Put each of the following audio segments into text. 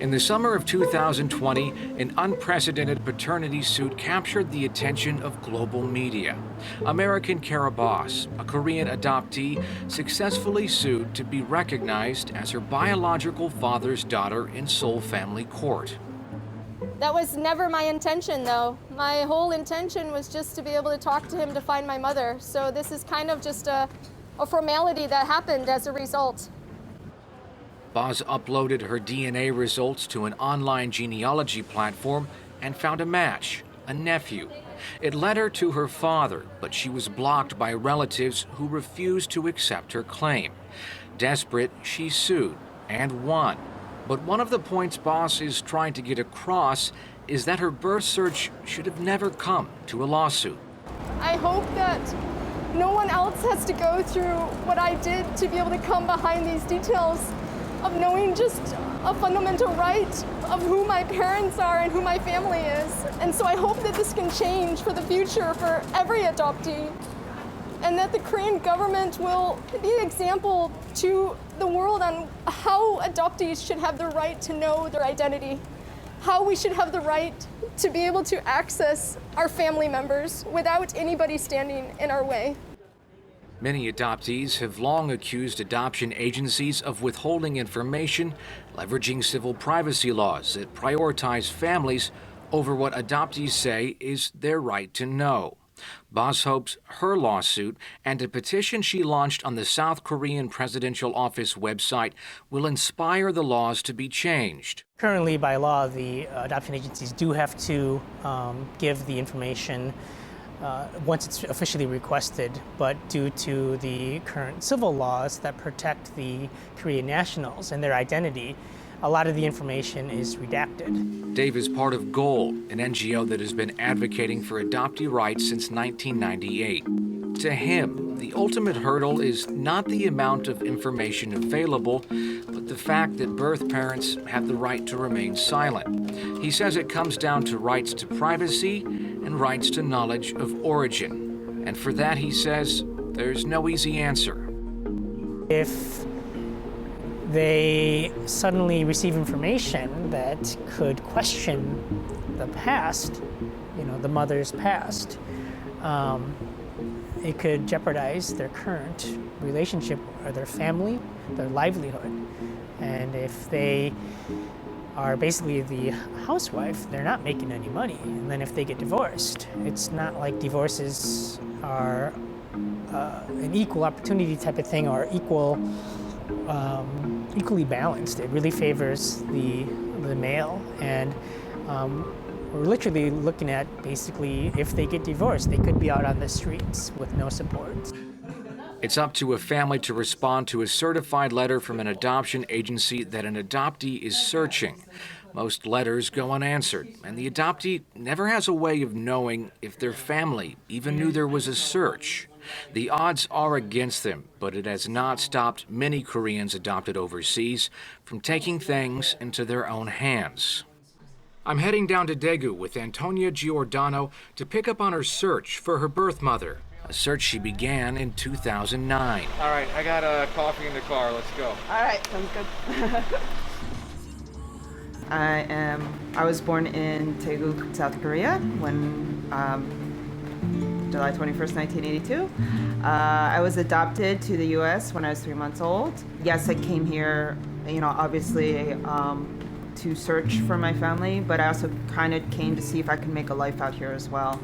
In the summer of 2020, an unprecedented paternity suit captured the attention of global media. American Kara Bos, a Korean adoptee, successfully sued to be recognized as her biological father's daughter in Seoul Family Court. That was never my intention, though. My whole intention was just to be able to talk to him to find my mother. So this is kind of just a formality that happened as a result. Bos uploaded her DNA results to an online genealogy platform and found a match, a nephew. It led her to her father, but she was blocked by relatives who refused to accept her claim. Desperate, she sued and won. But one of the points Bos is trying to get across is that her birth search should have never come to a lawsuit. I hope that no one else has to go through what I did to be able to come behind these details of knowing just a fundamental right of who my parents are and who my family is. And so I hope that this can change for the future for every adoptee, and that the Korean government will be an example to the world on how adoptees should have the right to know their identity, how we should have the right to be able to access our family members without anybody standing in our way. Many adoptees have long accused adoption agencies of withholding information, leveraging civil privacy laws that prioritize families over what adoptees say is their right to know. Bos hopes her lawsuit and a petition she launched on the South Korean Presidential Office website will inspire the laws to be changed. Currently, by law, the adoption agencies do have to give the information once it's officially requested, but due to the current civil laws that protect the Korean nationals and their identity, a lot of the information is redacted. Dave is part of GOAL, an NGO that has been advocating for adoptee rights since 1998. To him, the ultimate hurdle is not the amount of information available, but the fact that birth parents have the right to remain silent. He says it comes down to rights to privacy and rights to knowledge of origin. And for that, he says, there's no easy answer. If they suddenly receive information that could question the past, the mother's past, it could jeopardize their current relationship or their family, their livelihood. And if they are basically the housewife, they're not making any money. And then if they get divorced, it's not like divorces are an equal opportunity type of thing or equally balanced. It really favors the male, and we're literally looking at basically if they get divorced, they could be out on the streets with no support. It's up to a family to respond to a certified letter from an adoption agency that an adoptee is searching. Most letters go unanswered, and the adoptee never has a way of knowing if their family even knew there was a search. The odds are against them, but it has not stopped many Koreans adopted overseas from taking things into their own hands. I'm heading down to Daegu with Antonia Giordano to pick up on her search for her birth mother, a search she began in 2009. All right, I got a coffee in the car. Let's go. All right, sounds good. I was born in Daegu, South Korea, when July 21st, 1982. I was adopted to the U.S. when I was 3 months old. Yes, I came here, obviously to search for my family, but I also kind of came to see if I could make a life out here as well.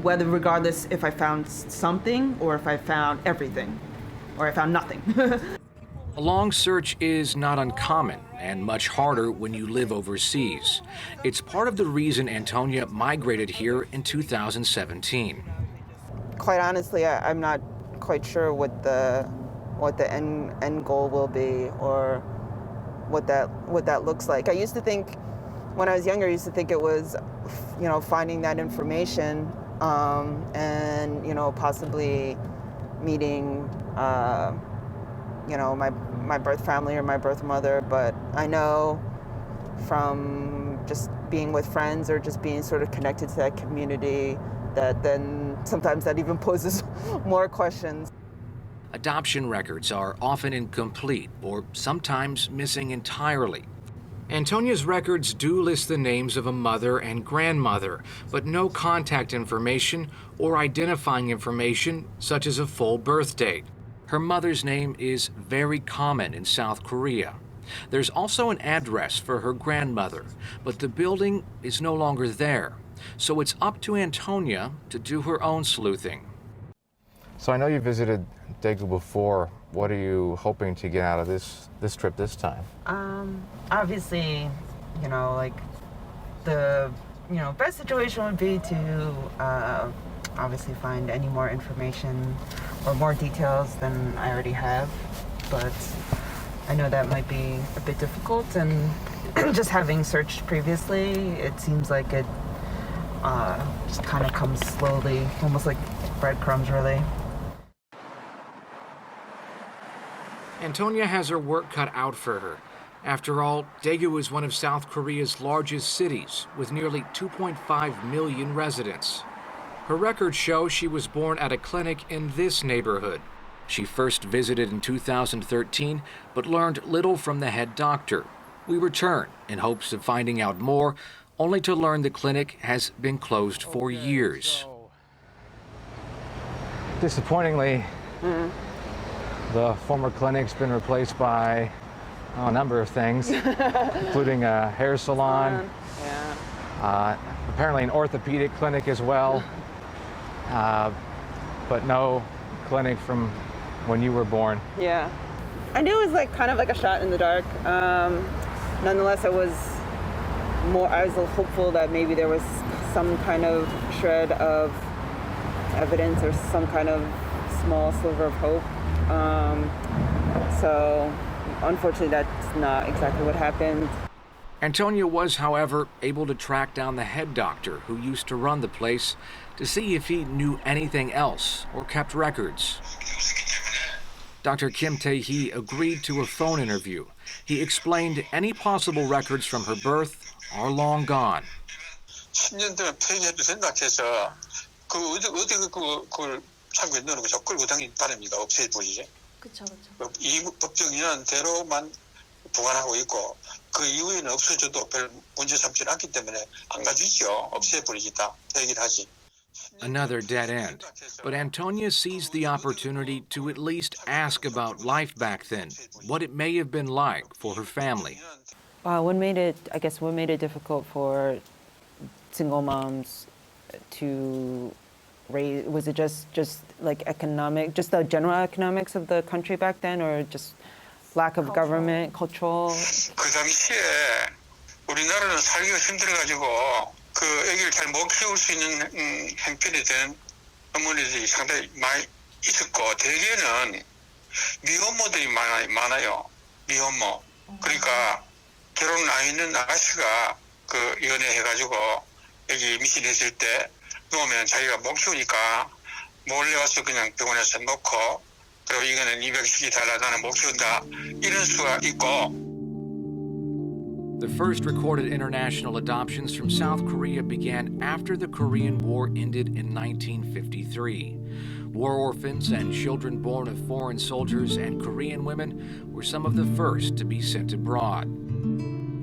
Regardless if I found something or if I found everything, or I found nothing. A long search is not uncommon and much harder when you live overseas. It's part of the reason Antonia migrated here in 2017. Quite honestly, I'm not quite sure what the end goal will be or what that looks like. I used to think, when I was younger, I used to think it was, finding that information and possibly meeting my birth family or my birth mother, but I know from just being with friends or just being sort of connected to that community that then sometimes that even poses more questions. Adoption records are often incomplete or sometimes missing entirely. Antonia's records do list the names of a mother and grandmother, but no contact information or identifying information such as a full birth date. Her mother's name is very common in South Korea. There's also an address for her grandmother, but the building is no longer there. So it's up to Antonia to do her own sleuthing. So I know you visited Daegu before. What are you hoping to get out of this trip this time? Obviously, like the, best situation would be to obviously find any more information or more details than I already have. But I know that might be a bit difficult, and just having searched previously, it seems like it just kind of comes slowly, almost like breadcrumbs, really. Antonia has her work cut out for her. After all, Daegu is one of South Korea's largest cities, with nearly 2.5 million residents. Her records show she was born at a clinic in this neighborhood. She first visited in 2013, but learned little from the head doctor. We return in hopes of finding out more, only to learn the clinic has been closed for years. Disappointingly, the former clinic's been replaced by a number of things, including a hair salon, apparently an orthopedic clinic as well, but no clinic from when you were born. Yeah. I knew it was kind of like a shot in the dark. Nonetheless, I was hopeful that maybe there was some kind of shred of evidence or some kind of small sliver of hope. So unfortunately, that's not exactly what happened. Antonia was, however, able to track down the head doctor who used to run the place to see if he knew anything else or kept records. Dr. Kim Tae-hee agreed to a phone interview. He explained any possible records from her birth are long gone. 10년 동안 폐기해도 생각해서 어디 그걸 참고에 넣어놓고 저 끌고 다니는 바람이가 없애버리지. 그쵸. 이 법정이는 대로만 보관하고 있고 그 이후에는 없어져도 별 문제 삼지 않기 때문에 안 가지죠. 없애버리지 다 폐기를 하지. Another dead end. But Antonia seized the opportunity to at least ask about life back then, what it may have been like for her family. What made it difficult for single moms to raise? Was it just like economic, just the general economics of the country back then, or just lack of government, cultural? 그 당시에 우리나라는 살기가 힘들어가지고 그 아기를 잘 못 키울 수 있는 형편이 된 어머니들이 상당히 많이 있었고 대개는 미혼모들이 많아요. 미혼모. 그러니까 결혼 안 있는 아가씨가 그 연애해가지고 여기 임신했을 때 놓으면 자기가 못 키우니까 몰래 와서 그냥 병원에서 놓고 그리고 이거는 입양시키달라 나는 못 키운다 이런 수가 있고. The first recorded international adoptions from South Korea began after the Korean War ended in 1953. War orphans and children born of foreign soldiers and Korean women were some of the first to be sent abroad.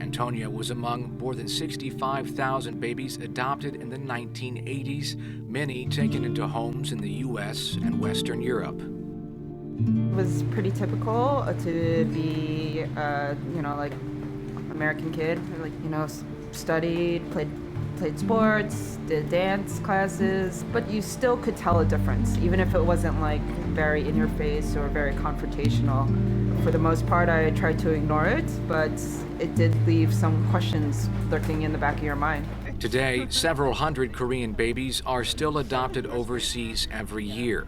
Antonia was among more than 65,000 babies adopted in the 1980s, many taken into homes in the U.S. and Western Europe. It was pretty typical to be, like American kid, studied, played sports, did dance classes, but you still could tell a difference, even if it wasn't very in your face or very confrontational. For the most part, I tried to ignore it, but it did leave some questions lurking in the back of your mind. Today, several hundred Korean babies are still adopted overseas every year.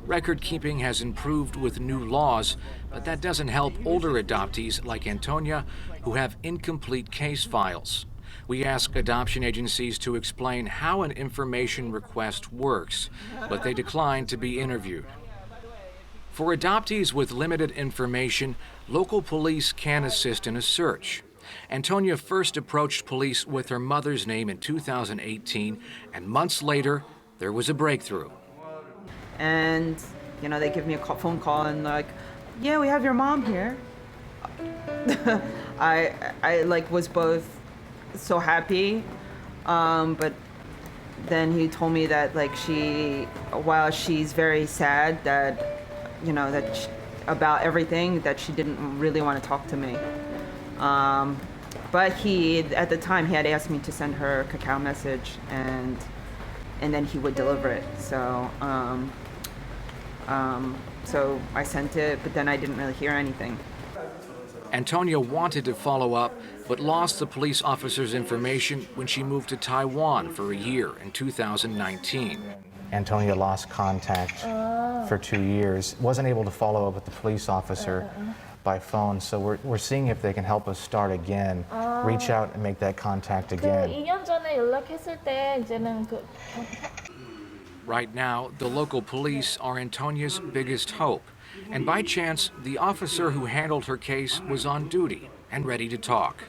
Record keeping has improved with new laws, but that doesn't help older adoptees like Antonia who have incomplete case files. We ask adoption agencies to explain how an information request works, but they decline to be interviewed. For adoptees with limited information, local police can assist in a search. Antonia first approached police with her mother's name in 2018, and months later, there was a breakthrough. And, they give me a phone call and yeah, we have your mom here. I like was both so happy, but then he told me that like while she's very sad that, about everything, that she didn't really want to talk to me. But at the time, he had asked me to send her a cacao message, and then he would deliver it. So I sent it, but then I didn't really hear anything. Antonia wanted to follow up, but lost the police officer's information when she moved to Taiwan for a year in 2019. Antonia lost contact for 2 years, wasn't able to follow up with the police officer by phone, so we're seeing if they can help us start again, reach out and make that contact again. 2년 전에 연락했을 때 이제는 Right now, the local police are Antonia's biggest hope. And by chance, the officer who handled her case was on duty and ready to talk.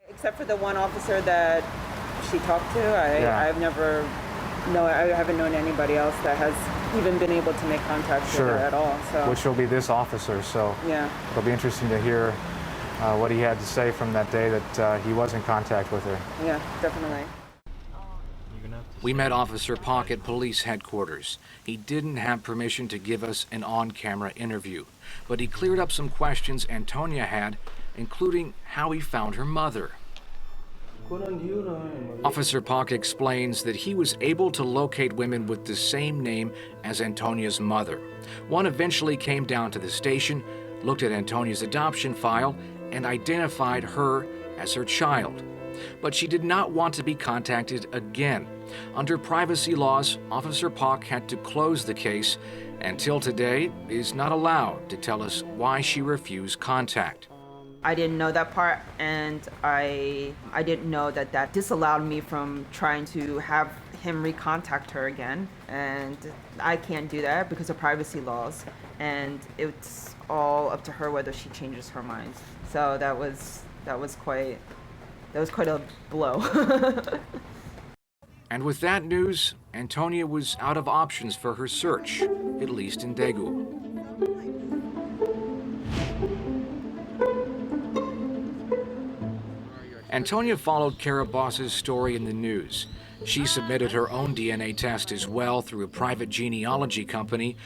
Except for the one officer that she talked to, I haven't known anybody else that has even been able to make contact with her at all. So. Which will be this officer, so yeah. It'll be interesting to hear what he had to say from that day that he was in contact with her. Yeah, definitely. We met Officer Pak at police headquarters. He didn't have permission to give us an on-camera interview, but he cleared up some questions Antonia had, including how he found her mother. Officer Pak explains that he was able to locate women with the same name as Antonia's mother. One eventually came down to the station, looked at Antonia's adoption file, and identified her as her child. But she did not want to be contacted again. Under privacy laws, Officer Pak had to close the case, and till today is not allowed to tell us why she refused contact. I didn't know that part, and I didn't know that disallowed me from trying to have him recontact her again, and I can't do that because of privacy laws, and it's all up to her whether she changes her mind. So that was quite a blow. And with that news, Antonia was out of options for her search, at least in Daegu. Antonia followed Kara Bos's story in the news. She submitted her own DNA test as well through a private genealogy company,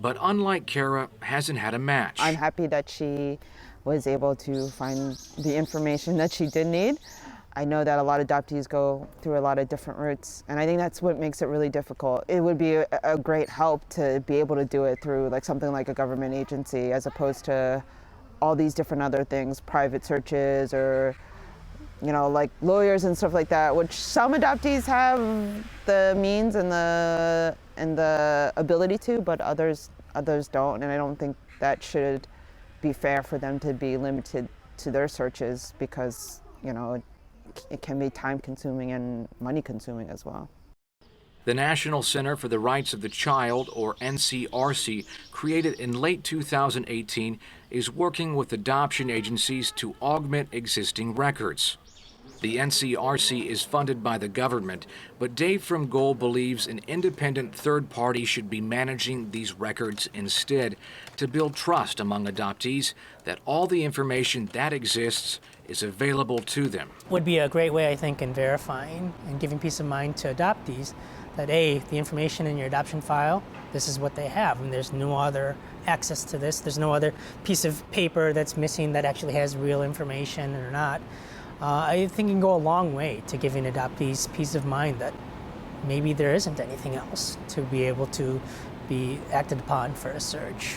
but unlike Kara, hasn't had a match. I'm happy that she was able to find the information that she did need. I know that a lot of adoptees go through a lot of different routes, and I think that's what makes it really difficult. It would be a great help to be able to do it through something like a government agency, as opposed to all these different other things, private searches or like lawyers and stuff like that, which some adoptees have the means and the ability to, but others don't, and I don't think that should be fair for them to be limited to their searches, because it can be time-consuming and money-consuming as well. The National Center for the Rights of the Child, or NCRC, created in late 2018, is working with adoption agencies to augment existing records. The NCRC is funded by the government, but Dave from Goal believes an independent third party should be managing these records instead, to build trust among adoptees that all the information that exists is available to them. Would be a great way, I think, in verifying and giving peace of mind to adoptees that, A, the information in your adoption file, this is what they have, and there's no other access to this. There's no other piece of paper that's missing that actually has real information or not. I think it can go a long way to giving adoptees peace of mind that maybe there isn't anything else to be able to be acted upon for a search.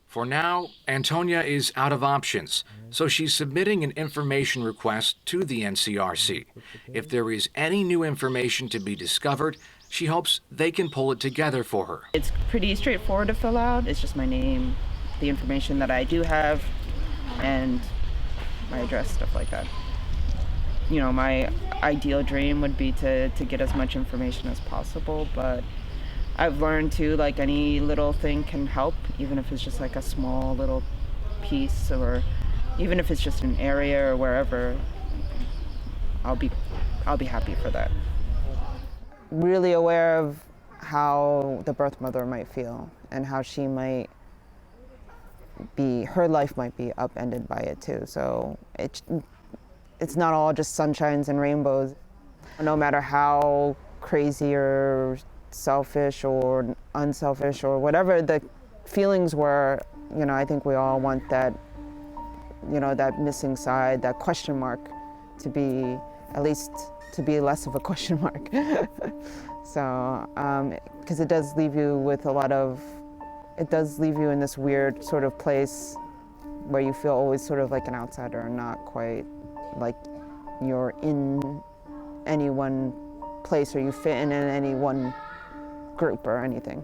For now, Antonia is out of options, so she's submitting an information request to the NCRC. If there is any new information to be discovered, she hopes they can pull it together for her. It's pretty straightforward to fill out. It's just my name, the information that I do have, and my address, stuff like that. My ideal dream would be to get as much information as possible, but I've learned too, any little thing can help, even if it's just a small little piece, or even if it's just an area or wherever. I'll be happy for that. Really aware of how the birth mother might feel and how she might her life might be upended by it too. So it's not all just sunshines and rainbows. No matter how crazy or selfish or unselfish or whatever the feelings were, you know, I think we all want that, you know, that missing side, that question mark to be, at least to be less of a question mark. So, because it does leave you with a lot of, it does leave you in this weird sort of place where you feel always sort of like an outsider and not quite like you're in any one place or you fit in any one group or anything.